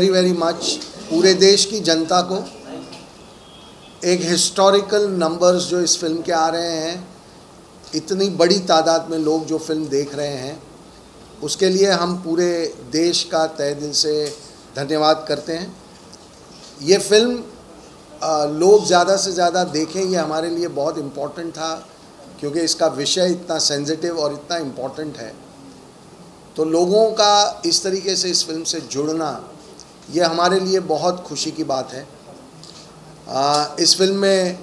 Very much पूरे देश की जनता को। एक हिस्टोरिकल नंबर्स जो इस फिल्म के आ रहे हैं, इतनी बड़ी तादाद में लोग जो फिल्म देख रहे हैं, उसके लिए हम पूरे देश का तहे दिल से धन्यवाद करते हैं। ये फिल्म लोग ज़्यादा से ज़्यादा देखें, ये हमारे लिए बहुत इम्पोर्टेंट था, क्योंकि इसका विषय इतना सेंसिटिव और इतना इम्पोर्टेंट है। तो लोगों का इस तरीके से इस फिल्म से जुड़ना, ये हमारे लिए बहुत खुशी की बात है। इस फिल्म में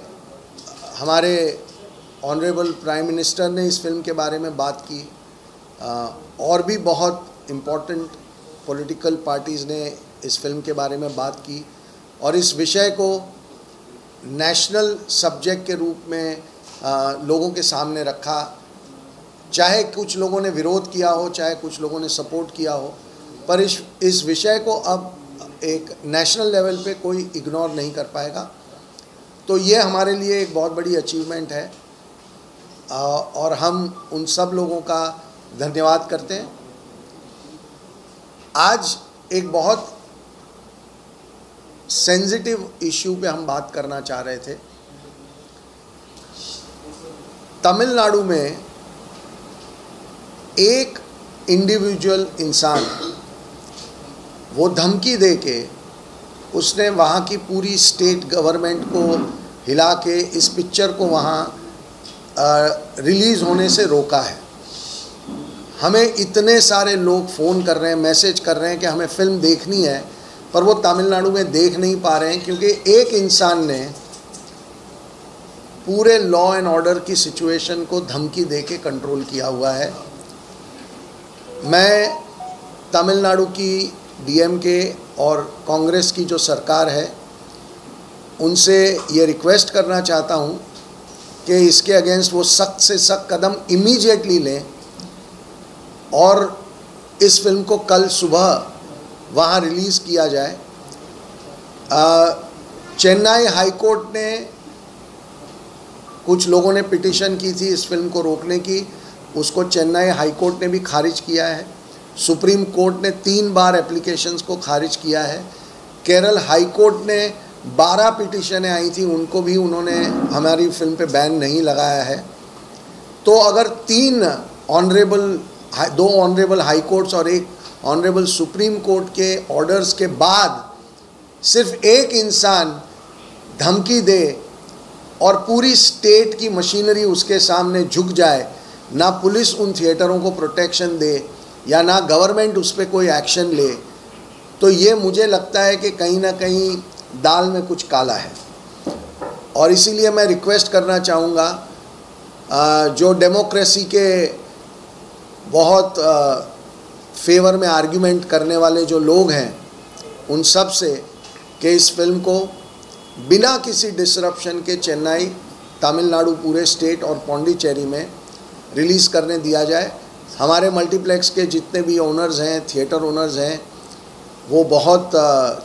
हमारे ऑनरेबल प्राइम मिनिस्टर ने इस फिल्म के बारे में बात की, और भी बहुत इम्पोर्टेंट पॉलिटिकल पार्टीज़ ने इस फिल्म के बारे में बात की, और इस विषय को नेशनल सब्जेक्ट के रूप में लोगों के सामने रखा। चाहे कुछ लोगों ने विरोध किया हो, चाहे कुछ लोगों ने सपोर्ट किया हो, पर इस विषय को अब एक नेशनल लेवल पे कोई इग्नोर नहीं कर पाएगा। तो ये हमारे लिए एक बहुत बड़ी अचीवमेंट है, और हम उन सब लोगों का धन्यवाद करते हैं। आज एक बहुत सेंसिटिव इश्यू पे हम बात करना चाह रहे थे। तमिलनाडु में एक इंडिविजुअल इंसान, वो धमकी दे के उसने वहाँ की पूरी स्टेट गवर्नमेंट को हिला के इस पिक्चर को वहाँ रिलीज़ होने से रोका है। हमें इतने सारे लोग फ़ोन कर रहे हैं, मैसेज कर रहे हैं कि हमें फ़िल्म देखनी है, पर वो तमिलनाडु में देख नहीं पा रहे हैं, क्योंकि एक इंसान ने पूरे लॉ एंड ऑर्डर की सिचुएशन को धमकी दे के कंट्रोल किया हुआ है। मैं तमिलनाडु की डीएमके और कांग्रेस की जो सरकार है, उनसे ये रिक्वेस्ट करना चाहता हूँ कि इसके अगेंस्ट वो सख्त से सख्त कदम इमीडिएटली लें, और इस फिल्म को कल सुबह वहाँ रिलीज़ किया जाए। चेन्नई हाई कोर्ट ने, कुछ लोगों ने पिटीशन की थी इस फिल्म को रोकने की, उसको चेन्नई हाई कोर्ट ने भी खारिज किया है। सुप्रीम कोर्ट ने 3 बार एप्लीकेशंस को खारिज किया है। केरल हाई कोर्ट ने 12 पिटीशनें आई थी, उनको भी उन्होंने हमारी फिल्म पे बैन नहीं लगाया है। तो अगर 2 ऑनरेबल हाई कोर्ट्स और 1 ऑनरेबल सुप्रीम कोर्ट के ऑर्डर्स के बाद सिर्फ एक इंसान धमकी दे और पूरी स्टेट की मशीनरी उसके सामने झुक जाए, ना पुलिस उन थिएटरों को प्रोटेक्शन दे या ना गवर्नमेंट उस पर कोई एक्शन ले, तो ये मुझे लगता है कि कहीं ना कहीं दाल में कुछ काला है। और इसीलिए मैं रिक्वेस्ट करना चाहूँगा जो डेमोक्रेसी के बहुत फेवर में आर्ग्यूमेंट करने वाले जो लोग हैं, उन सब से कि इस फिल्म को बिना किसी डिसरप्शन के चेन्नई, तमिलनाडु पूरे स्टेट और पौंडीचेरी में रिलीज़ करने दिया जाए। हमारे मल्टीप्लेक्स के जितने भी ओनर्स हैं, थिएटर ओनर्स हैं, वो बहुत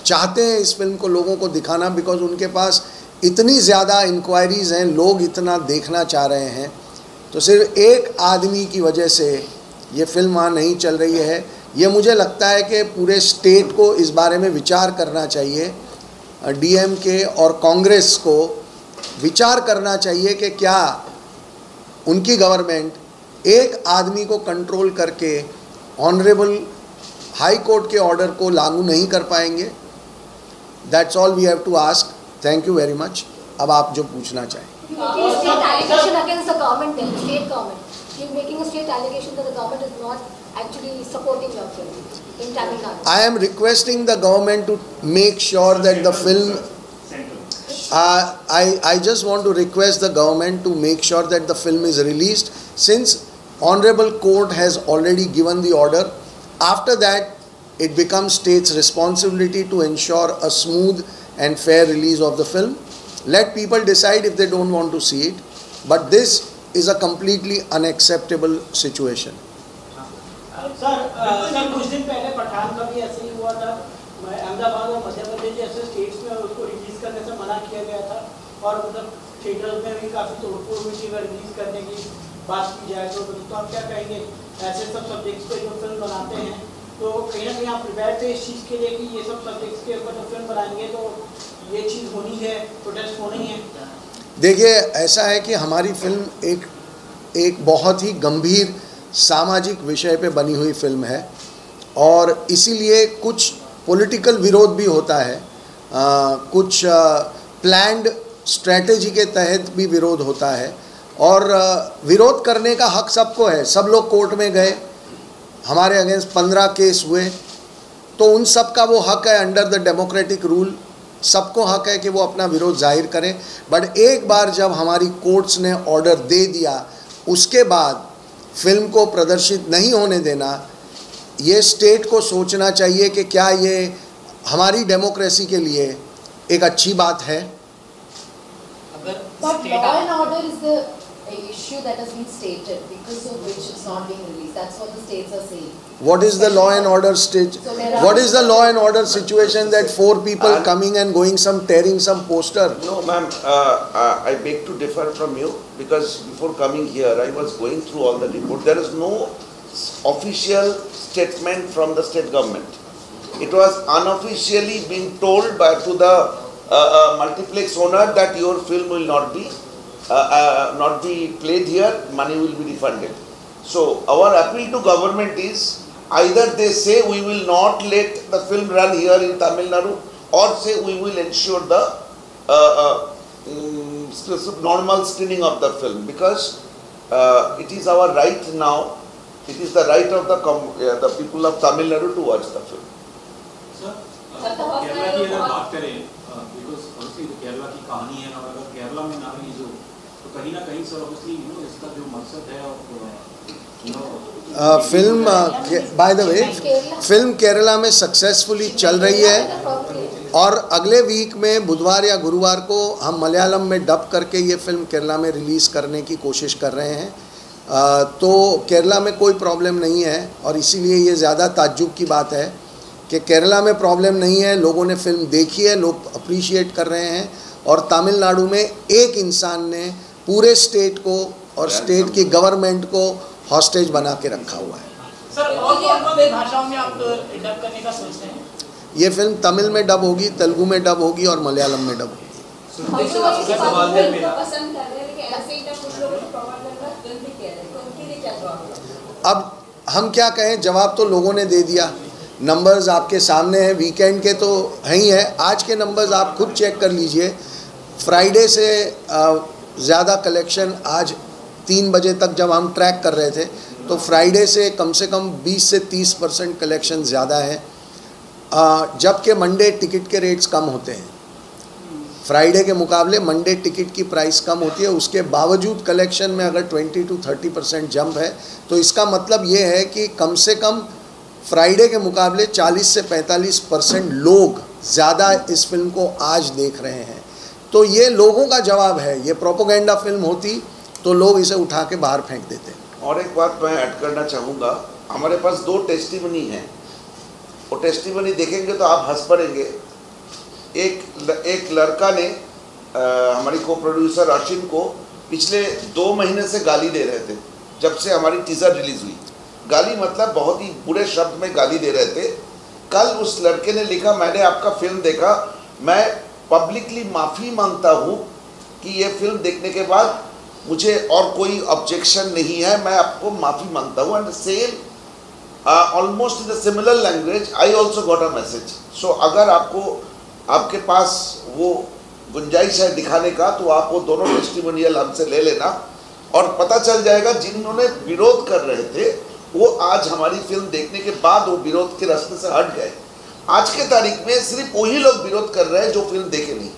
चाहते हैं इस फिल्म को लोगों को दिखाना, बिकॉज उनके पास इतनी ज़्यादा इंक्वायरीज़ हैं, लोग इतना देखना चाह रहे हैं। तो सिर्फ एक आदमी की वजह से ये फिल्म वहाँ नहीं चल रही है। ये मुझे लगता है कि पूरे स्टेट को इस बारे में विचार करना चाहिए। डीएमके और कांग्रेस को विचार करना चाहिए कि क्या उनकी गवर्नमेंट एक आदमी को कंट्रोल करके ऑनरेबल हाई कोर्ट के ऑर्डर को लागू नहीं कर पाएंगे। That's all we have to ask. Thank you very much. अब आप जो पूछना चाहें। I am requesting the government to make sure that the film. I just want to request the government to make sure that the film is released, since Honorable Court has already given the order. After that, it becomes state's responsibility to ensure a smooth and fair release of the film. Let people decide if they don't want to see it, but this is a completely unacceptable situation. Sir कुछ दिन पहले पठान का भी ऐसे ही हुआ था। अहमदाबाद और मध्य प्रदेश जैसे स्टेट्स में उसको रिलीज करने से मना किया गया था, और मतलब थिएटर्स में भी काफ़ी तोड़फोड़ हुई थी रिलीज करने की बात की जाए तो आप क्या कहेंगे? ऐसे सब सब्जेक्ट्स पे जो फिल्म बनाते हैं तो कहीं ना कहीं आप प्रिपेयर थे इस चीज़ के लिए कि ये सब सब्जेक्ट्स के ऊपर जो फिल्म बनाएंगे तो ये चीज़ होनी है, प्रोटेस्ट होनी है? देखिए, ऐसा है कि हमारी फिल्म एक बहुत ही गंभीर सामाजिक विषय पे बनी हुई फिल्म है और इसीलिए कुछ पॉलिटिकल विरोध भी होता है, कुछ प्लान्ड स्ट्रैटेजी के तहत भी विरोध होता है और विरोध करने का हक सबको है। सब लोग कोर्ट में गए, हमारे अगेंस्ट 15 केस हुए, तो उन सब का वो हक है अंडर द डेमोक्रेटिक रूल, सबको हक है कि वो अपना विरोध जाहिर करें। बट एक बार जब हमारी कोर्ट्स ने ऑर्डर दे दिया, उसके बाद फिल्म को प्रदर्शित नहीं होने देना, ये स्टेट को सोचना चाहिए कि क्या ये हमारी डेमोक्रेसी के लिए एक अच्छी बात है। But law and order is the issue that has been stated, because of which it's not being released. That's what the states are saying. What is the law and order stage? What is the law and order situation that 4 people coming and going, some tearing some poster? No, ma'am, I beg to differ from you, because before coming here, I was going through all the report. There is no official statement from the state government. It was unofficially being told to the multiplex owner that your film will not be played here, money will be refunded. So our appeal to government is, either they say we will not let the film run here in Tamil Nadu, or say we will ensure the normal screening of the film, because it is our right now, it is the right of the people of Tamil Nadu to watch the film. Sir, Kerala की अगर बात करें, because obviously Kerala की कहानी है, और अगर केरला में ना रिलीज हो तो कहीं ना कहीं सर ऑब्वियसली इसका जो मकसद है और film by the way film Kerala में सक्सेसफुली चल रही है और अगले वीक में बुधवार या गुरुवार को हम मलयालम में डब करके ये फिल्म केरला में रिलीज़ करने की कोशिश कर रहे हैं। तो केरला में कोई प्रॉब्लम नहीं है और इसीलिए ये ज़्यादा ताज्जुब की बात है कि केरला में प्रॉब्लम नहीं है। लोगों ने फिल्म देखी है, लोग अप्रिशिएट कर रहे हैं और तमिलनाडु में एक इंसान ने पूरे स्टेट को और स्टेट की गवर्नमेंट को हॉस्टेज बना के रखा हुआ है। सर, और कौन-कौन भाषाओं में आप डब करने का सोचते हैं? ये फिल्म तमिल में डब होगी, तेलुगु में डब होगी और मलयालम में डब होगी। अब हम क्या कहें, जवाब तो लोगों ने दे दिया। नंबर्स आपके सामने हैं, वीकेंड के तो हैं ही है। आज के नंबर्स आप खुद चेक कर लीजिए। फ्राइडे से ज़्यादा कलेक्शन आज 3 बजे तक जब हम ट्रैक कर रहे थे तो फ्राइडे से कम 20 से 30% कलेक्शन ज़्यादा है, जबकि मंडे टिकट के रेट्स कम होते हैं। फ्राइडे के मुकाबले मंडे टिकट की प्राइस कम होती है, उसके बावजूद कलेक्शन में अगर 20 to 30% जंप है तो इसका मतलब ये है कि कम से कम फ्राइडे के मुकाबले 40 से 45% लोग ज़्यादा इस फिल्म को आज देख रहे हैं। तो ये लोगों का जवाब है। ये प्रोपोगेंडा फिल्म होती तो लोग इसे उठा के बाहर फेंक देते। और एक बात मैं ऐड करना चाहूँगा, हमारे पास 2 टेस्टिमनी हैं। वो टेस्टिमनी देखेंगे तो आप हंस पड़ेंगे। एक लड़का ने हमारी को प्रोड्यूसर अश्विन को पिछले 2 महीने से गाली दे रहे थे, जब से हमारी टीजर रिलीज हुई। गाली मतलब बहुत ही बुरे शब्द में गाली दे रहे थे। कल उस लड़के ने लिखा, मैंने आपका फिल्म देखा, मैं पब्लिकली माफ़ी मांगता हूँ कि ये फिल्म देखने के बाद मुझे और कोई ऑब्जेक्शन नहीं है, मैं आपको माफ़ी मांगता हूँ। And same almost in the similar language I also got a message. So अगर आपके पास वो गुंजाइश है दिखाने का तो आप वो दोनों टेस्टिमोनियल हमसे ले लेना और पता चल जाएगा जिन्होंने विरोध कर रहे थे वो आज हमारी फिल्म देखने के बाद वो विरोध के रास्ते से हट गए। आज के तारीख में सिर्फ वही लोग विरोध कर रहे हैं जो फिल्म देखे नहीं।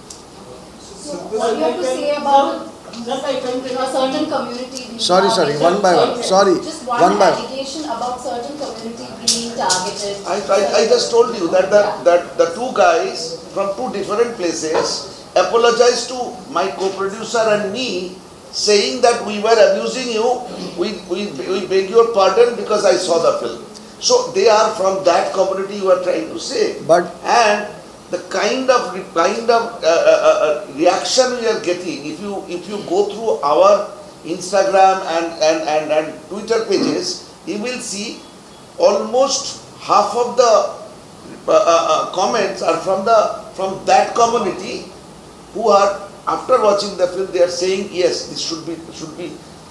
Sorry, one by one. Sorry, just one by one. allegation about certain community being targeted. I just told you that the 2 guys from 2 different places apologized to my co-producer and me, saying that we were abusing you. We beg your pardon because I saw the film. So they are from that community you are trying to say. And the kind of reaction we are getting, if you go through our Instagram and Twitter pages, you will see almost half of the comments are from that community who are, after watching the film, they are saying yes, this should be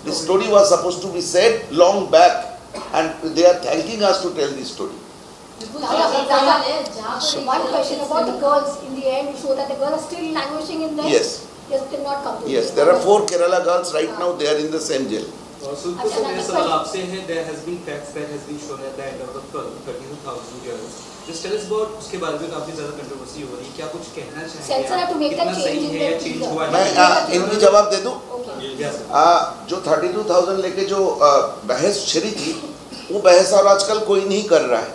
this story was supposed to be said long back, and they are thanking us to tell this story. One question about the girls. In the end, you show that the girls are still languishing in there. Yes. They still not come to Yes, there are 4 Kerala girls right now. They are in the same jail. So मेरा सवाल आपसे है, there has been facts that has been shown at the end of the film, 32,000 girls. Just tell us about उसके बारे में काफी ज़्यादा controversy हो रही है. क्या कुछ कहना चाहेंगे? Censor have to make that change in their change हुआ है? मैं इनकी जवाब दे दूं? Yes. जो 32,000 लेके जो बहस छिड़ी थी, वो बहस और आजकल कोई नहीं कर रहा है,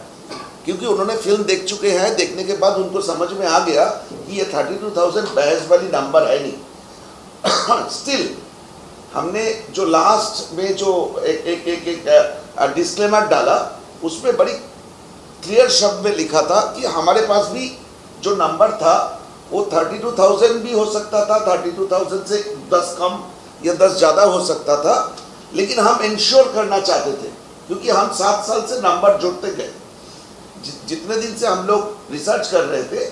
क्योंकि उन्होंने फिल्म देख चुके हैं. देखने के बाद उनको समझ में आ गया कि ये 32,000 बहस वाली नंबर है नहीं. स्टिल हमने जो लास्ट में जो एक डिस्क्लेमर डाला, उसमें बड़ी क्लियर शब्द में लिखा था कि हमारे पास भी जो नंबर था वो 32,000 भी हो सकता था, 32,000 से 10 कम या 10 ज़्यादा हो सकता था, लेकिन हम इंश्योर करना चाहते थे, क्योंकि हम 7 साल से नंबर जोड़ते गए. जितने दिन से हम लोग रिसर्च कर रहे थे,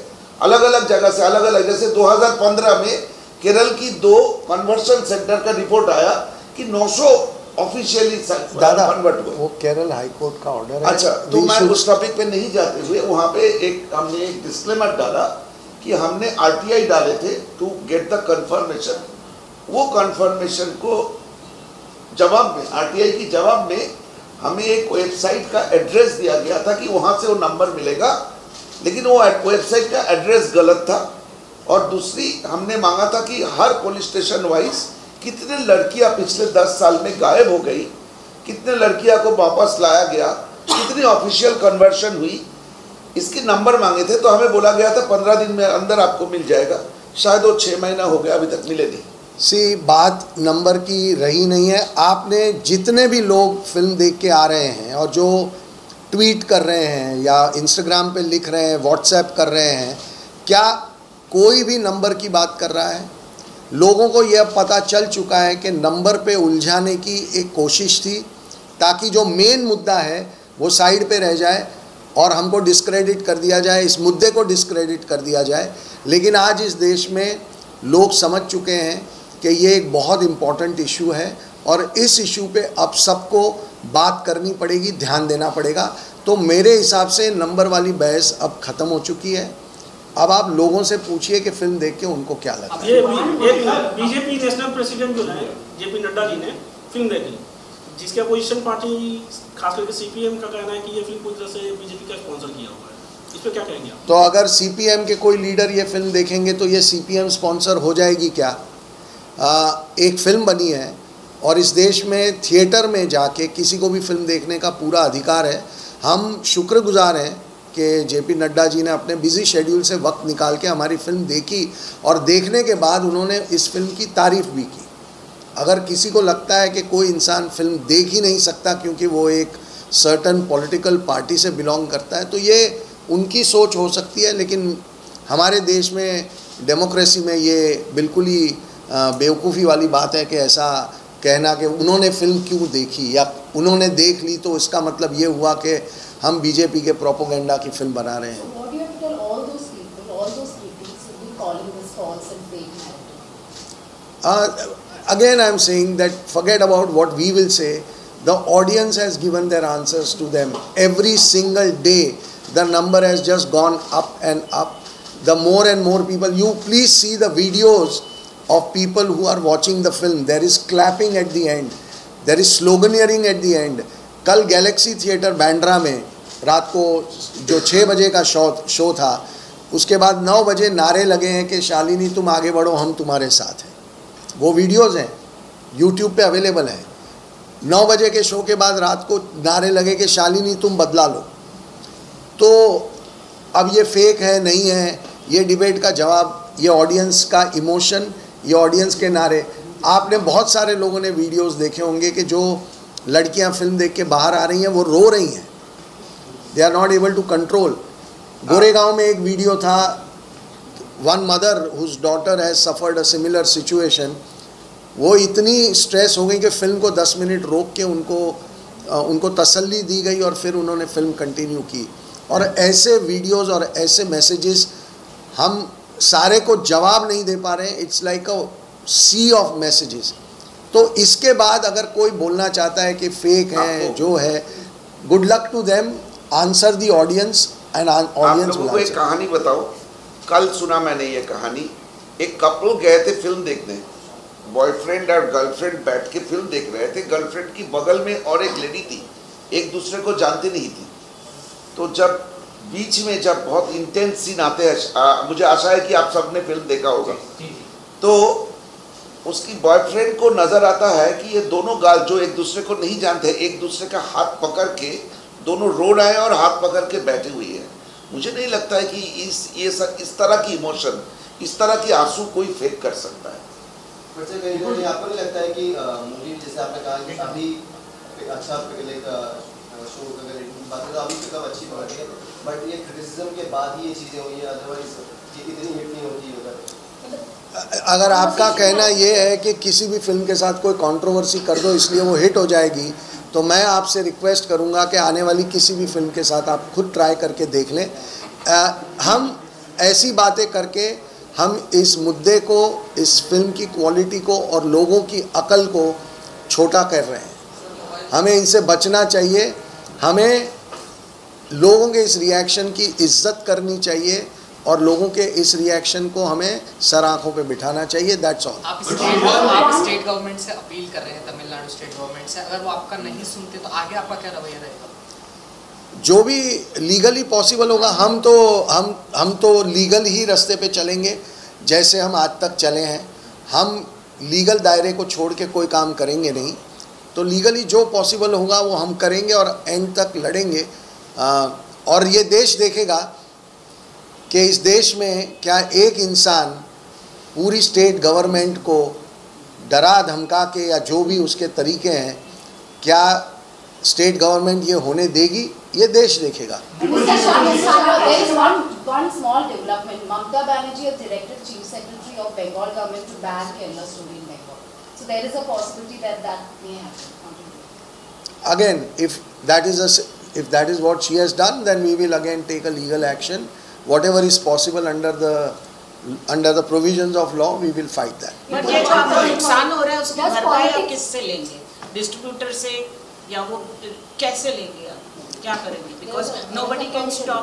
अलग अलग जगह से अलग अलग, जैसे 2015 में केरल की 2 कन्वर्शन सेंटर का रिपोर्ट आया कि 900 ऑफिशियली कन्वर्ट हुए. वो केरल हाई कोर्ट का ऑर्डर है. अच्छा, तो मैं उस टॉपिक पे नहीं जाते हुए वहाँ पे हमने एक डिस्क्लेमर डाला कि हमने RTI डाले थे टू गेट द कंफर्मेशन. वो कंफर्मेशन को जवाब में, RTI की जवाब में हमें एक वेबसाइट का एड्रेस दिया गया था कि वहाँ से वो नंबर मिलेगा, लेकिन वो वेबसाइट का एड्रेस गलत था. और दूसरी हमने मांगा था कि हर पुलिस स्टेशन वाइज कितने लड़कियां पिछले 10 साल में गायब हो गई, कितने लड़कियां को वापस लाया गया, कितनी ऑफिशियल कन्वर्शन हुई, इसके नंबर मांगे थे. तो हमें बोला गया था 15 दिन में अंदर आपको मिल जाएगा. शायद वो 6 महीना हो गया, अभी तक मिले नहीं. बात नंबर की रही नहीं है. आपने जितने भी लोग फिल्म देख के आ रहे हैं और जो ट्वीट कर रहे हैं या इंस्टाग्राम पे लिख रहे हैं, व्हाट्सएप कर रहे हैं, क्या कोई भी नंबर की बात कर रहा है? लोगों को यह पता चल चुका है कि नंबर पे उलझाने की एक कोशिश थी, ताकि जो मेन मुद्दा है वो साइड पे रह जाए और हमको डिस्क्रेडिट कर दिया जाए, इस मुद्दे को डिस्क्रेडिट कर दिया जाए. लेकिन आज इस देश में लोग समझ चुके हैं कि ये एक बहुत इम्पॉर्टेंट इशू है और इस इशू पे अब सबको बात करनी पड़ेगी, ध्यान देना पड़ेगा. तो मेरे हिसाब से नंबर वाली बहस अब ख़त्म हो चुकी है. अब आप लोगों से पूछिए कि फिल्म देख के उनको क्या लगा. ये बीजेपी नेशनल प्रेसिडेंट जो है जेपी नड्डा जी ने फिल्म देखी, जिसके अपोजिशन पार्टी खास करके CPM का कहना है कि ये फिल्म पूरी तरह से बीजेपी का स्पॉन्सर किया हुआ है. इस पर क्या कहेंगे आप? तो अगर CPM के कोई लीडर ये फिल्म देखेंगे तो ये CPM स्पॉन्सर हो जाएगी क्या? एक फिल्म बनी है और इस देश में थिएटर में जाके किसी को भी फिल्म देखने का पूरा अधिकार है. हम शुक्रगुजार हैं कि जेपी नड्डा जी ने अपने बिजी शेड्यूल से वक्त निकाल के हमारी फिल्म देखी और देखने के बाद उन्होंने इस फिल्म की तारीफ़ भी की. अगर किसी को लगता है कि कोई इंसान फिल्म देख ही नहीं सकता क्योंकि वो एक सर्टन पॉलिटिकल पार्टी से बिलोंग करता है, तो ये उनकी सोच हो सकती है. लेकिन हमारे देश में डेमोक्रेसी में ये बिल्कुल ही बेवकूफ़ी वाली बात है कि ऐसा कहना कि उन्होंने फिल्म क्यों देखी या उन्होंने देख ली तो इसका मतलब ये हुआ कि हम बीजेपी के प्रोपोगेंडा की फिल्म बना रहे हैं. Again I am saying that forget about what we will say. The audience has given their answers to them. Every single day the number has just gone up and up. The more and more people, you please see the videos of people who are watching the film. There is clapping at the end. There is sloganeering at the end. कल Galaxy theatre Bandra में रात को जो 6 बजे का show था, उसके बाद 9 बजे नारे लगे हैं कि शालिनी तुम आगे बढ़ो, हम तुम्हारे साथ हैं. वो वीडियोज़ हैं, यूट्यूब पे अवेलेबल हैं. 9 बजे के शो के बाद रात को नारे लगे कि शालिनी तुम बदला लो. तो अब ये फेक है नहीं है, ये डिबेट का जवाब, ये ऑडियंस का इमोशन, ये ऑडियंस के नारे. आपने बहुत सारे लोगों ने वीडियोस देखे होंगे कि जो लड़कियां फिल्म देख के बाहर आ रही हैं वो रो रही हैं. They are not able to control. Goregaon में एक वीडियो था, one mother whose daughter has suffered a similar situation. वो इतनी स्ट्रेस हो गई कि फ़िल्म को 10 मिनट रोक के उनको तसल्ली दी गई और फिर उन्होंने फ़िल्म कंटिन्यू की. और ऐसे वीडियोस और ऐसे मैसेजेस हम सारे को जवाब नहीं दे पा रहे हैं. It's like a sea of messages. तो इसके बाद अगर कोई बोलना चाहता है कि फेक है जो है, good luck to them. Answer the audience and audience. को एक कहानी बताओ. कल सुना मैंने ये कहानी. एक कपल गए थे फिल्म देखने, बॉयफ्रेंड और गर्लफ्रेंड बैठ के फिल्म देख रहे थे. गर्लफ्रेंड की बगल में और एक लेडी थी, एक दूसरे को जानती नहीं थी. तो जब बीच में जब बहुत इंटेंस सीन आते हैं, मुझे आशा है कि आप सबने फिल्म देखा होगा, तो उसकी बॉयफ्रेंड को नज़र आता है कि ये दोनों गाल जो एक दूसरे को नहीं जानते, एक दूसरे का हाथ पकड़ के दोनों रो रहे हैं और हाथ पकड़ के बैठी हुई है. मुझे नहीं लगता है कि इस तरह की इमोशन, इस तरह की आंसू कोई फेक कर सकता है. आपको नहीं लगता है कि मूवी जैसे आपने कहा कि अभी अच्छा शो अगर बात तो अभी पिकअप अच्छी पकड़ है, बट ये क्रिटिसिज्म के बाद ही ये चीज़ें हुई हैं, अदरवाइज ये इतनी हिट नहीं होती उधर. अगर आपका कहना ये है कि किसी भी फिल्म के साथ कोई कंट्रोवर्सी कर दो इसलिए वो हिट हो जाएगी, तो मैं आपसे रिक्वेस्ट करूंगा कि आने वाली किसी भी फिल्म के साथ आप खुद ट्राई करके देख लें. हम ऐसी बातें करके हम इस मुद्दे को, इस फिल्म की क्वालिटी को और लोगों की अकल को छोटा कर रहे हैं. हमें इनसे बचना चाहिए. हमें लोगों के इस रिएक्शन की इज्जत करनी चाहिए और लोगों के इस रिएक्शन को हमें सर आँखों पे बिठाना चाहिए. That's all. आप स्टेट गवर्नमेंट से अपील कर रहे हैं, तमिलनाडु स्टेट गवर्नमेंट से, अगर वो आपका नहीं सुनते तो आगे आपका क्या रवैया रहेगा? जो भी लीगली पॉसिबल होगा. हम तो लीगल ही रास्ते पे चलेंगे जैसे हम आज तक चले हैं. हम लीगल दायरे को छोड़ के कोई काम करेंगे नहीं. तो लीगली जो पॉसिबल होगा वो हम करेंगे और एंड तक लड़ेंगे. और ये देश देखेगा कि इस देश में क्या एक इंसान पूरी स्टेट गवर्नमेंट को डरा धमका के या जो भी उसके तरीके हैं, क्या स्टेट गवर्नमेंट ये होने देगी? ये देश देखेगा. There is one small development. Mamata Banerjee has directed Chief Secretary of Bengal government to ban Kerala story in Bengal. So there is a possibility that may happen. Again, if that is what she has done, then we will again take a legal action. Whatever is possible under the provisions of law, we will fight that. But ये जो आपको नुकसान हो रहा है उसकी भरपाई आप किससे लेंगे? डिस्ट्रीब्यूटर से या वो कैसे लेंगे? आप क्या करेंगे? Because nobody can stop.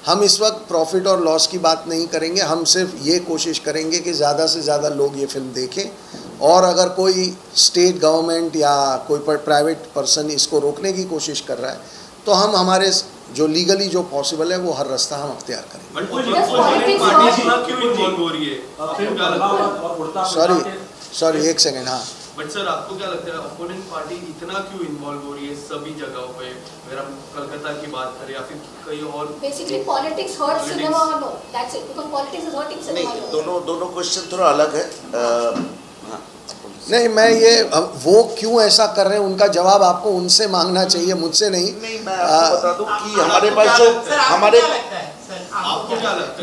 हम इस वक्त प्रॉफिट और लॉस की बात नहीं करेंगे. हम सिर्फ ये कोशिश करेंगे कि ज़्यादा से ज़्यादा लोग ये फिल्म देखें. और अगर कोई स्टेट गवर्नमेंट या कोई प्राइवेट पर्सन इसको रोकने की कोशिश कर रहा है तो हम हमारे जो लीगली जो पॉसिबल है वो हर रास्ता हम अख्तियार करेंगे. सॉरी एक सेकेंड. हाँ बट सर आपको क्या लगता है अपोनेंट पार्टी इतना क्यों इन्वॉल्व हो रही है सभी जगहों पे? अगर हम कलकत्ता की बात करें या फिर कहीं और. Basically politics hurts cinema or no? That's it, because politics is hurting cinema. नहीं, दोनों क्वेश्चन थोड़ा अलग है. नहीं, मैं ये वो क्यों ऐसा कर रहे हैं उनका जवाब आपको उनसे मांगना चाहिए, मुझसे नहीं. मैं आपको बता दूं कि हमारे पास जो हमारे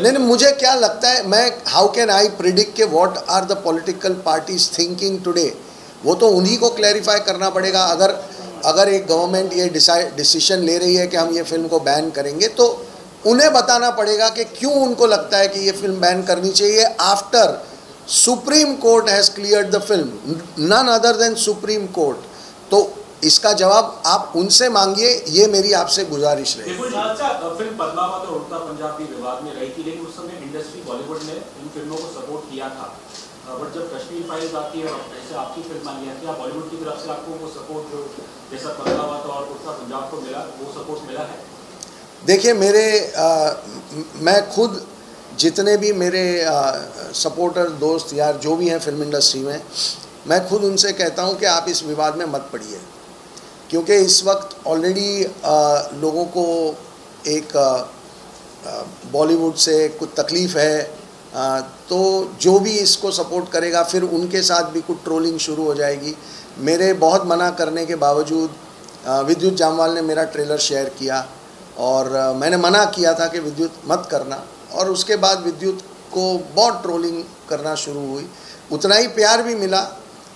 नहीं, मुझे क्या लगता है, मैं हाउ कैन आई प्रिडिक्ट के what are the political parties thinking today? वो तो उन्हीं को क्लैरिफाई करना पड़ेगा. अगर एक गवर्नमेंट ये डिसीजन ले रही है कि हम ये फिल्म को बैन करेंगे तो उन्हें बताना पड़ेगा कि क्यों उनको लगता है कि ये फिल्म बैन करनी चाहिए. After Supreme Court has cleared the film, none other than Supreme Court. तो इसका जवाब आप उनसे मांगिए, ये मेरी आपसे गुजारिश रही. फिल्म पद्मावत और उड़ता पंजाब भी विवाद में रही थी, लेकिन उस समय इंडस्ट्री बॉलीवुड ने इन फिल्मों को सपोर्ट किया था. बट जब कश्मीर फाइल्स आती है और जैसे आपकी फिल्म आई है, क्या बॉलीवुड की तरफ से आपको वो सपोर्ट जो जैसा पद्मावत और उड़ता पंजाब को मिला वो सपोर्ट मिला है? देखिए, मैं खुद जितने भी मेरे सपोर्टर दोस्त यार जो भी हैं फिल्म इंडस्ट्री में, मैं खुद उनसे कहता हूं कि आप इस विवाद में मत पड़िए, क्योंकि इस वक्त ऑलरेडी लोगों को एक बॉलीवुड से कुछ तकलीफ़ है. तो जो भी इसको सपोर्ट करेगा फिर उनके साथ भी कुछ ट्रोलिंग शुरू हो जाएगी. मेरे बहुत मना करने के बावजूद विद्युत जामवाल ने मेरा ट्रेलर शेयर किया और मैंने मना किया था कि विद्युत मत करना, और उसके बाद विद्युत को बहुत ट्रोलिंग करना शुरू हुई. उतना ही प्यार भी मिला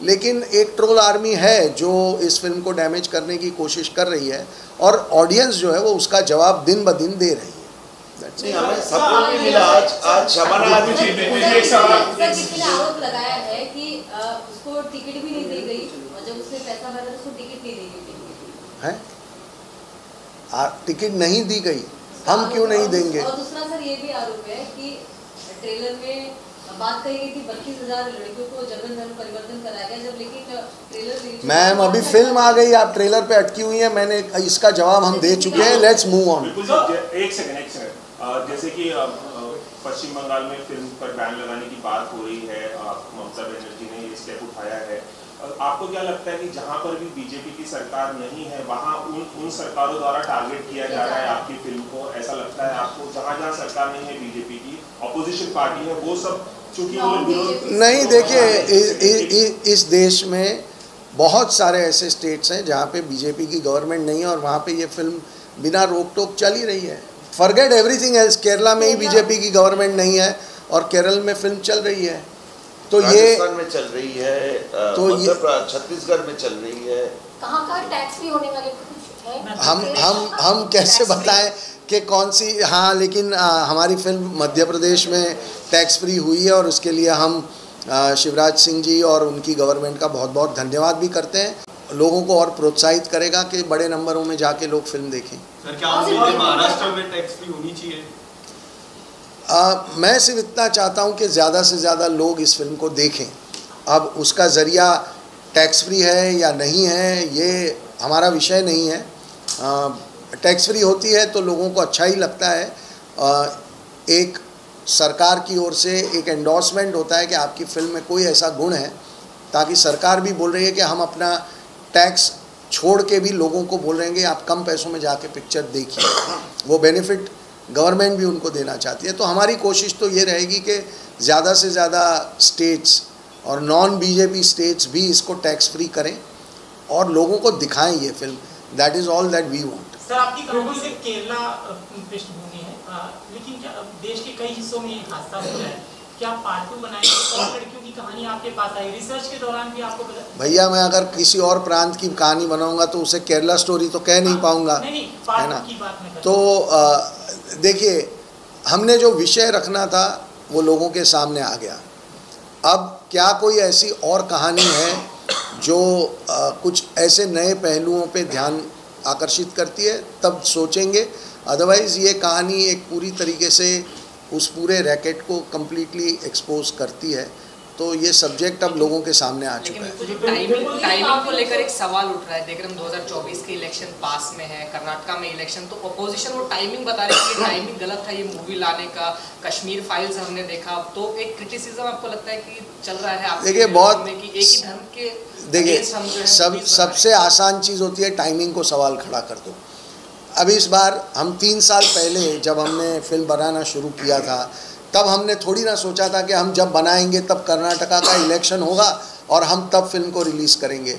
लेकिन एक ट्रोल आर्मी है जो इस फिल्म को डैमेज करने की कोशिश कर रही है, और ऑडियंस जो है वो उसका जवाब दिन ब दिन दे रही है। हमें सपोर्ट भी मिला। आज शबाना किसी ने आरोप लगाया है कि उसको टिकट भी नहीं दी गई, और जब उसने पैसा भरा उसको टिकट नहीं दी गई है। टिकट नहीं दी गई, हम क्यों नहीं देंगे? और दूसरा सर ये भी आरोप है कि ट्रेलर में बात कही गई थी 32,000 लड़कियों को जबरन धर्म परिवर्तन कराया गया, जब लेकिन ट्रेलर मैम अभी फिल्म आ गई, आप ट्रेलर पे अटकी हुई है, मैंने इसका जवाब हम दे चुके हैं। Let's move on. एक सेकंड जैसे कि पश्चिम बंगाल में फिल्म पर बैन लगाने की बात हो रही है, ममता बनर्जी ने ये स्टेप उठाया है, आपको क्या लगता है कि जहां पर भी बीजेपी की सरकार नहीं है वहां उन सरकारों द्वारा टारगेट किया जा रहा है आपकी फिल्म को? ऐसा लगता है आपको जहां जहां सरकार नहीं है बीजेपी की, ऑपोजिशन पार्टी है, वो सब चूंकि नहीं? देखिए इस देश में बहुत सारे ऐसे स्टेट्स हैं जहाँ पे बीजेपी की गवर्नमेंट नहीं है और वहाँ पे ये फिल्म बिना रोक टोक चल ही रही है। फॉरगेट एवरीथिंग एल्स, केरला में ही बीजेपी की गवर्नमेंट नहीं है और केरल में फिल्म चल रही है। तो ये राजस्थान में चल रही है, तो ये छत्तीसगढ़ में चल रही है। कहाँ टैक्स भी होने वाले कुछ है? हम कैसे बताएं कि कौन सी? हाँ, लेकिन हमारी फिल्म मध्य प्रदेश में टैक्स फ्री हुई है और उसके लिए हम शिवराज सिंह जी और उनकी गवर्नमेंट का बहुत बहुत धन्यवाद भी करते हैं। लोगों को और प्रोत्साहित करेगा कि बड़े नंबरों में जाके लोग फिल्म देखें। सर क्या महाराष्ट्र में टैक्स फ्री होनी चाहिए? मैं सिर्फ इतना चाहता हूं कि ज़्यादा से ज़्यादा लोग इस फिल्म को देखें। अब उसका ज़रिया टैक्स फ्री है या नहीं है ये हमारा विषय नहीं है। टैक्स फ्री होती है तो लोगों को अच्छा ही लगता है। एक सरकार की ओर से एक एंडोर्समेंट होता है कि आपकी फिल्म में कोई ऐसा गुण है, ताकि सरकार भी बोल रही है कि हम अपना टैक्स छोड़ के भी लोगों को बोल रहे हैं कि आप कम पैसों में जाके पिक्चर देखिए। वो बेनिफिट गवर्नमेंट भी उनको देना चाहती है। तो हमारी कोशिश तो ये रहेगी कि ज़्यादा से ज़्यादा स्टेट्स और नॉन बीजेपी स्टेट्स भी इसको टैक्स फ्री करें और लोगों को दिखाएं ये film. That is all that we want. Sir आपकी कंपनी से केरला पृष्ठभूमि है, लेकिन क्या देश के कई हिस्सों में हादसा हो रहा है, क्या पार्ट 2 बनाएंगे? और लड़कियों की कहानी आपके पास आई, रिसर्च के दौरान भी आपको पता? भैया मैं अगर किसी और प्रांत की कहानी बनाऊंगा तो उसे केरला स्टोरी तो कह नहीं पाऊंगा, है ना? तो देखिए, हमने जो विषय रखना था वो लोगों के सामने आ गया। अब क्या कोई ऐसी और कहानी है जो कुछ ऐसे नए पहलुओं पे ध्यान आकर्षित करती है, तब सोचेंगे। अदरवाइज़ ये कहानी एक पूरी तरीके से उस पूरे रैकेट को कम्प्लीटली एक्सपोज करती है। तो ये सब्जेक्ट अब लोगों के सामने आ चुका है। टाइमिंग को लेकर एक सवाल उठ रहा है। देख रहे हम 2024 के इलेक्शन पास में है, कर्नाटका में इलेक्शन, तो अपोजिशन वो टाइमिंग बता रही है कि टाइमिंग गलत है ये मूवी लाने का। कश्मीर फाइल्स हमने देखा, तो एक क्रिटिसिज्म आपको लगता है कि चल रहा है? देखिए बहुत एक ही धर्म के, देखिए सबसे आसान चीज़ होती है टाइमिंग को सवाल खड़ा कर दो। अब इस बार हम 3 साल पहले जब हमने फिल्म बनाना शुरू किया था, तब हमने थोड़ी ना सोचा था कि हम जब बनाएंगे तब कर्नाटका का इलेक्शन होगा और हम तब फिल्म को रिलीज़ करेंगे।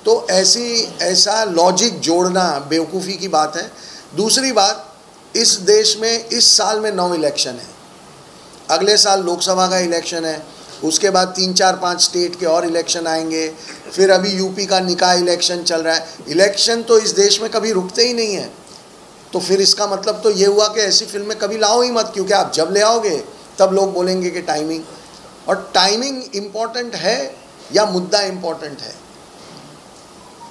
तो ऐसा लॉजिक जोड़ना बेवकूफ़ी की बात है। दूसरी बात, इस देश में इस साल में 9 इलेक्शन है, अगले साल लोकसभा का इलेक्शन है, उसके बाद 3, 4, 5 स्टेट के और इलेक्शन आएंगे, फिर अभी यूपी का निकाय इलेक्शन चल रहा है। इलेक्शन तो इस देश में कभी रुकते ही नहीं हैं। तो फिर इसका मतलब तो ये हुआ कि ऐसी फिल्में कभी लाओ ही मत, क्योंकि आप जब ले आओगे तब लोग बोलेंगे कि टाइमिंग, और टाइमिंग इम्पॉर्टेंट है या मुद्दा इम्पॉर्टेंट है?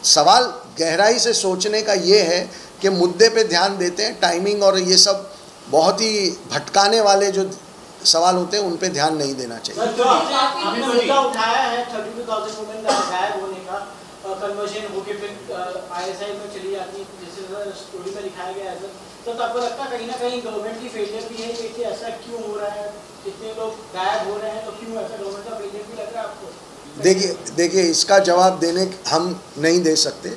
सवाल गहराई से सोचने का ये है कि मुद्दे पे ध्यान देते हैं, टाइमिंग और ये सब बहुत ही भटकाने वाले जो सवाल होते हैं उन पे ध्यान नहीं देना चाहिए। आपने मुद्दा उठाया है 32,000 वुमेन का गायब होने का, कन्वर्जन होके फिर आईएसआई में चली जाती, जैसे स्टोरी में दिखाया गया है। तो आपको लगता है कहीं ना कहीं गवर्नमेंट की फेलियर भी है कि ऐसा क्यों हो रहा है, कितने लोग गायब हो रहे हैं, तो क्यों ऐसा गवर्नमेंट का फेलियर भी लग रहा है आपको? देखिए इसका जवाब देने हम नहीं दे सकते।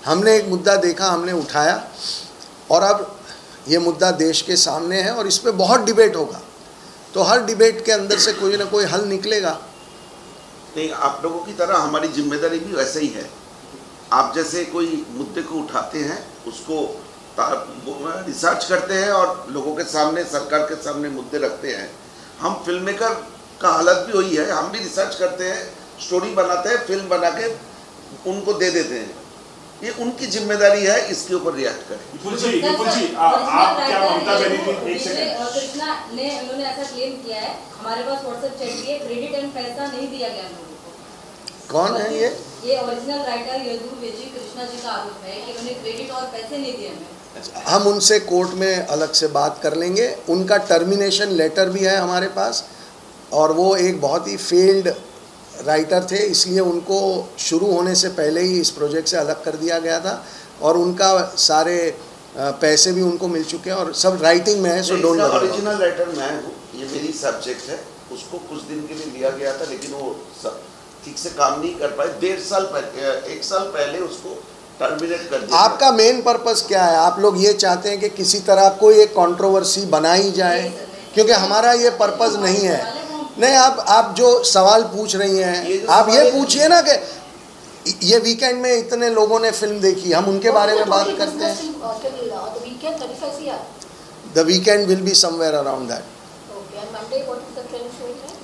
हमने एक मुद्दा देखा, हमने उठाया, और अब ये मुद्दा देश के सामने है और इस पर बहुत डिबेट होगा। तो हर डिबेट के अंदर से कोई ना कोई हल निकलेगा। नहीं, आप लोगों की तरह हमारी जिम्मेदारी भी वैसे ही है। आप जैसे कोई मुद्दे को उठाते हैं, उसको रिसर्च करते हैं और लोगों के सामने, सरकार के सामने मुद्दे रखते हैं। हम फिल्म मेकर का हालत भी वही है, हम भी रिसर्च करते हैं, स्टोरी बनाते हैं, फिल्म बना के उनको दे देते हैं। ये उनकी जिम्मेदारी है, इसके ऊपर रिएक्ट करें। विपुल जी आप क्या ममता बनर्जी, एक सेकंड, कृष्णा ने उन्होंने ऐसा क्लेम किया है, हमारे पास व्हाट्सएप चैट है, क्रेडिट एंड पैसा नहीं दिया गया लोगों को। कौन है ये? ये ओरिजिनल राइटर यदुवेजी कृष्णा जी का आरोप है कि उन्हें क्रेडिट और पैसे नहीं दिए हमें। हम उनसे कोर्ट में अलग से बात कर लेंगे। उनका टर्मिनेशन लेटर भी है हमारे पास, और वो एक बहुत ही फेल्ड राइटर थे, इसलिए उनको शुरू होने से पहले ही इस प्रोजेक्ट से अलग कर दिया गया था, और उनका सारे पैसे भी उनको मिल चुके हैं और सब राइटिंग में है। So don't worry. Original writer मैं हूँ, ये मेरी सब्जेक्ट है। उसको कुछ दिन के लिए लिया गया था, लेकिन वो ठीक से काम नहीं कर पाए। 1 साल पहले उसको टर्मिनेट कर दिया। आपका मेन पर्पस क्या है? आप लोग ये चाहते हैं कि किसी तरह कोई एक कंट्रोवर्सी बनाई जाए, क्योंकि हमारा ये पर्पस नहीं है। नहीं, आप जो सवाल पूछ रही हैं, आप ये पूछिए ना कि ये वीकेंड में इतने लोगों ने फिल्म देखी, हम उनके बारे में बात करते हैं। The weekend will be somewhere around that.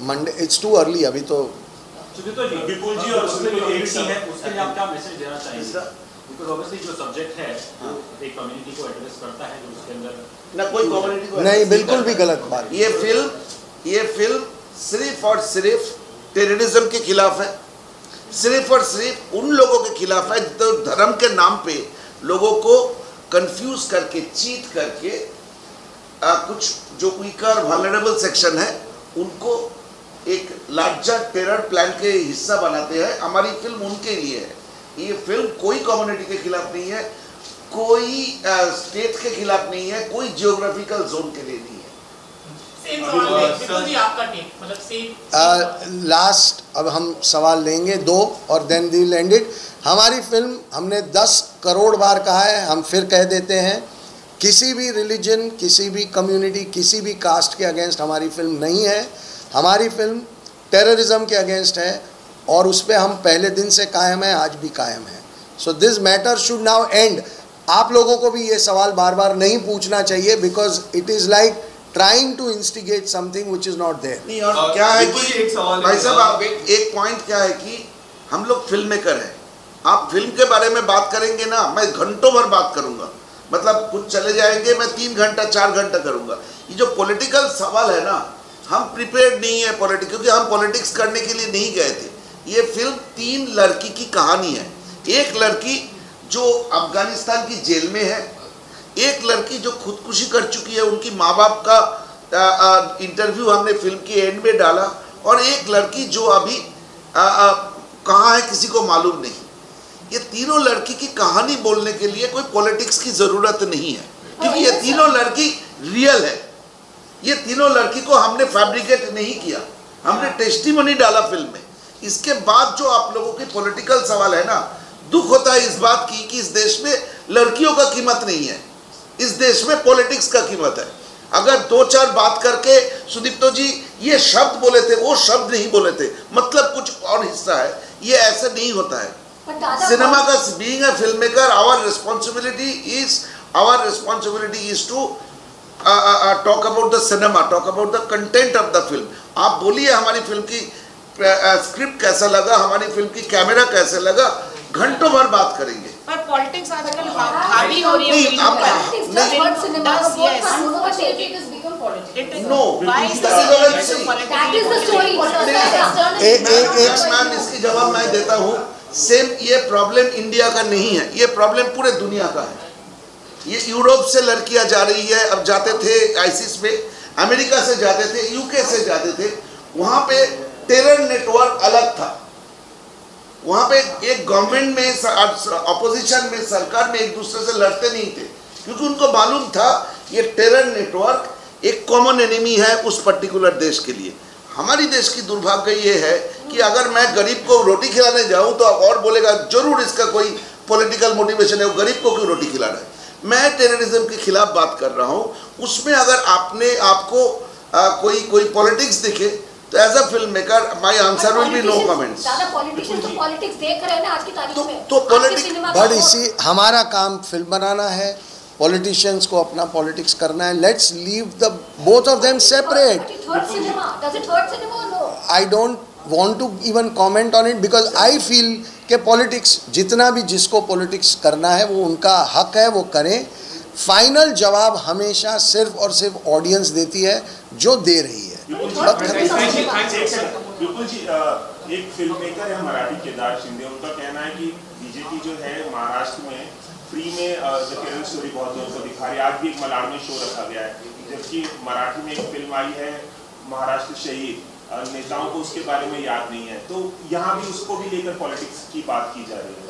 Monday it's too early अभी तो। विपुल जी और उसमें जो एक सीन है उसके लिए आप क्या मैसेज देना चाहेंगे? बिकॉज़ ऑब्वियसली जो सब्जेक्ट है एक कम्युनिटी को एड्रेस करता है, जो उसके अंदर ना कोई कम्युनिटी को नहीं, बिल्कुल भी गलत बात। ये फिल्म सिर्फ और सिर्फ टेररिज्म के खिलाफ है, सिर्फ और सिर्फ उन लोगों के खिलाफ है जो धर्म के नाम पे लोगों को कंफ्यूज करके, चीट करके कुछ जो वीकर वल्नरेबल सेक्शन है उनको एक लार्जर टेरर प्लान के हिस्सा बनाते हैं। हमारी फिल्म उनके लिए है। ये फिल्म कोई कम्युनिटी के खिलाफ नहीं है, कोई स्टेट के खिलाफ नहीं है, कोई जियोग्राफिकल जोन के लिए नहीं है। लास्ट अब हम सवाल लेंगे 2 और then we will end it. हमारी फिल्म, हमने 10 करोड़ बार कहा है, हम फिर कह देते हैं, किसी भी रिलीजन, किसी भी कम्युनिटी, किसी भी कास्ट के अगेंस्ट हमारी फिल्म नहीं है। हमारी फिल्म टेररिज्म के अगेंस्ट है, और उस पर हम पहले दिन से कायम है, आज भी कायम है। So this matter should now and. आप लोगों को भी ये सवाल बार बार नहीं पूछना चाहिए, because it is like trying to instigate something which is not there. नहीं, और क्या है कि भाई साहब एक पॉइंट क्या है कि हम लोग फिल्म मेकर हैं। आप फिल्म के बारे में बात करेंगे ना, मैं घंटों भर बात करूंगा, मतलब कुछ चले जाएंगे, मैं 3 घंटा 4 घंटा करूंगा। ये जो पॉलिटिकल सवाल है ना, हम प्रिपेयर्ड नहीं है पॉलिटिक्स, क्योंकि हम पॉलिटिक्स करने के लिए नहीं गए थे। ये फिल्म 3 लड़की की कहानी है। एक लड़की जो अफगानिस्तान की जेल में है, एक लड़की जो खुदकुशी कर चुकी है, उनकी माँ बाप का इंटरव्यू हमने फिल्म की एंड में डाला, और एक लड़की जो अभी कहाँ है किसी को मालूम नहीं। ये तीनों लड़की की कहानी बोलने के लिए कोई पॉलिटिक्स की ज़रूरत नहीं है, क्योंकि ये तीनों लड़की रियल है। ये तीनों लड़की को हमने फैब्रिकेट नहीं किया, हमने टेस्टिमनी डाला फिल्म में। इसके बाद जो आप लोगों के पॉलिटिकल सवाल है ना, दुख होता है इस बात की कि इस देश में लड़कियों का कीमत नहीं है, इस देश में पॉलिटिक्स का कीमत है। अगर 2-4 बात करके सुदीप्तो जी ये शब्द बोले थे, वो शब्द नहीं बोले थे, मतलब कुछ और हिस्सा है, ये ऐसे नहीं होता है। सिनेमा का being a film maker, our responsibility is to talk about the cinema, talk about the content of the film. आप बोलिए हमारी फिल्म की स्क्रिप्ट कैसा लगा, हमारी फिल्म की कैमरा कैसे लगा, घंटों भर बात करेंगे। पर पॉलिटिक्स आजकल हावी हो रही है। मैम इसकी जवाब मैं देता हूँ। सेम ये प्रॉब्लम इंडिया का नहीं है, ये प्रॉब्लम पूरे दुनिया का है। ये यूरोप से लड़कियां जा रही है, अब जाते थे आईसिस पे, अमेरिका से जाते थे, यूके से जाते थे, वहाँ पे टेरर नेटवर्क अलग था। वहाँ पे एक गवर्नमेंट में, अपोजिशन में, सरकार में एक दूसरे से लड़ते नहीं थे, क्योंकि उनको मालूम था ये टेरर नेटवर्क एक कॉमन एनिमी है उस पर्टिकुलर देश के लिए। हमारी देश की दुर्भाग्य ये है कि अगर मैं गरीब को रोटी खिलाने जाऊँ तो और बोलेगा जरूर इसका कोई पॉलिटिकल मोटिवेशन है, वो गरीब को क्यों रोटी खिला रहा है। मैं टेररिज्म के खिलाफ बात कर रहा हूँ, उसमें अगर आपको कोई पॉलिटिक्स दिखे तो as a film maker my answer will be no comments. तो पॉलिटिक्स देख रहे हैं ना आज की तारीख में, तो पॉलिटिक्स बट इसी हमारा काम फिल्म बनाना है, पॉलिटिशियंस को अपना पॉलिटिक्स करना है। Let's leave the both of them separate. I don't want to even comment on it because I feel कि पॉलिटिक्स जितना भी जिसको पॉलिटिक्स करना है वो उनका हक है, वो करें. फाइनल जवाब हमेशा सिर्फ और सिर्फ ऑडियंस देती है जो दे रही है. बिल्कुल जी. एक फिल्म मेकर है मराठी केदार शिंदे, उनका कहना है कि बीजेपी जो है महाराष्ट्र में फ्री में द केरल स्टोरी बहुत लोगों को दिखा रही है. आज भी एक मलाड में शो रखा गया है, जबकि मराठी में एक फिल्म आई है महाराष्ट्र शहीद, नेताओं को उसके बारे में याद नहीं है. तो यहाँ भी उसको भी लेकर पॉलिटिक्स की बात की जा रही है.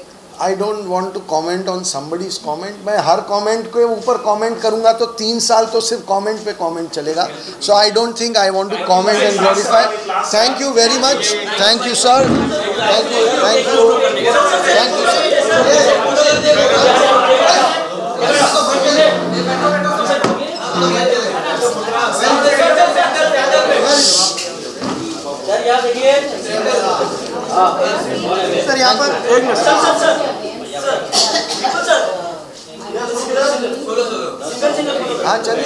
I don't want to comment on somebody's comment. मैं हर कमेंट के ऊपर कमेंट करूंगा तो 3 साल तो सिर्फ कमेंट पे कमेंट चलेगा. So I don't think I want to comment and glorify. Thank you very much. Thank you sir. Thank you. Thank you. Thank you sir यहाँ देखिए सर यहाँ पर एक मिनट हाँ चलिए.